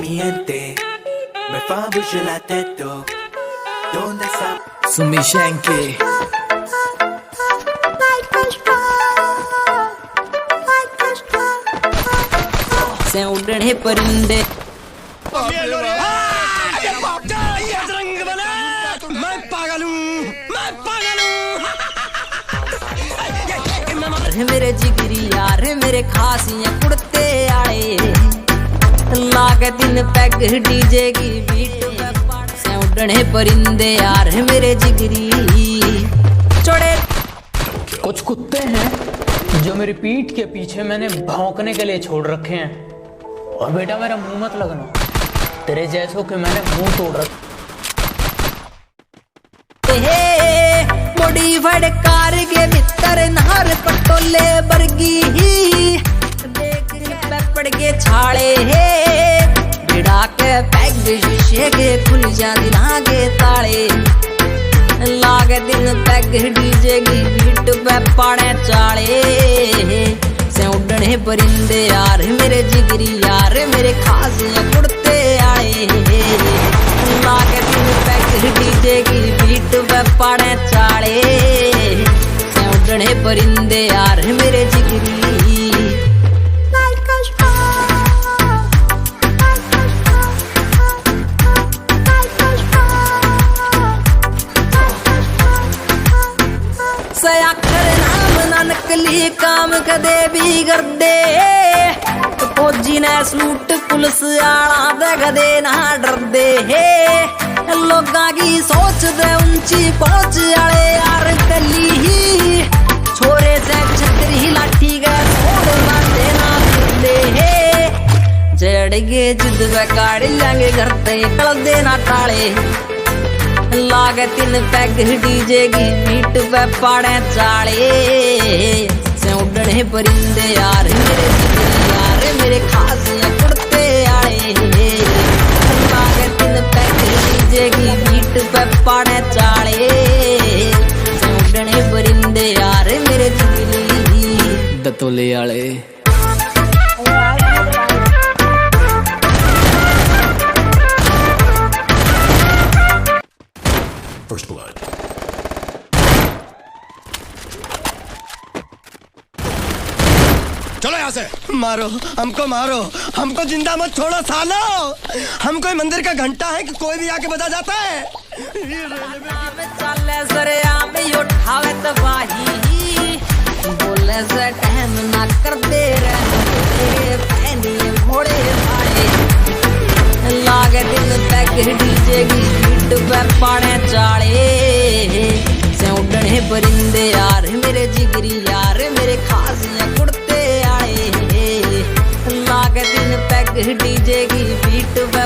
niente, me fa bruciare la testa. Donde sta? Sumishenki. से उड़ने परिंदे मैं पागल हूँ अरे मेरे जिगरी यार मेरे खासियां कुड़ते आए लागे दिन पैग डीजे की बीट से उड़ने परिंदे यार मेरे जिगरी चोड़े। कुछ कुत्ते हैं जो मेरी पीठ के पीछे मैंने भौंकने के लिए छोड़ रखे हैं। और बेटा मेरा मुंह मत लगना, तेरे जैसों के मैंने मुंह तोड़ रखा। मॉडिफाइड कार के भीतर नहर पटोले बरगी ही देख पे पड़ के छाड़े भिड़ा के पैग शीशे के खुल जा दिला के ताले लागे दिन पैग डीजे की बीट पे पाड़े चाले से उड़ने परिंदे यार मेरे जिगरी यार मेरे खासियां कुड़ते आए लागे दिन पैग डीजे की बीट पे पाड़े चाले से उड़ने परिंदे यार मेरे जिगरी। नकली काम कदे भी कर दे फौजी ने सूट पुलिस आला दे कदे ना डर दे लोगा की सोच दे ऊंची पहुंच आले यार कली ही छोरे से छतरी लाठी गए छोड़ देना दे जड़ के जिद पे काट लेंगे घर ते कल देना टाले लागे तीन पैग डीजे की बीट पे पाड़े चाले से उड़ने परिंदे यार मेरे यार मेरे खासियां कुड़ते आए लागे तीन पैग डीजे की बीट पे पाड़े चाले से उड़ने परिंदे यार मेरे दतोले आले। First blood. चलो यहाँ से मारो हमको जिंदा मत छोड़ो सालो। हम कोई मंदिर का घंटा है कि कोई भी आके बजा जाता है। चले सरे आम उठावे तबाही बोले से टाइम ना कर दे रहे पहनी घोड़े भाई लागे दिन पैग डीजे की बीट पे पाड़े चाले से उड़ने परिंदे यार मेरे जिगरी यार मेरे खासियां कुड़ते आए लागे दिन पैग डीजे की बीट पे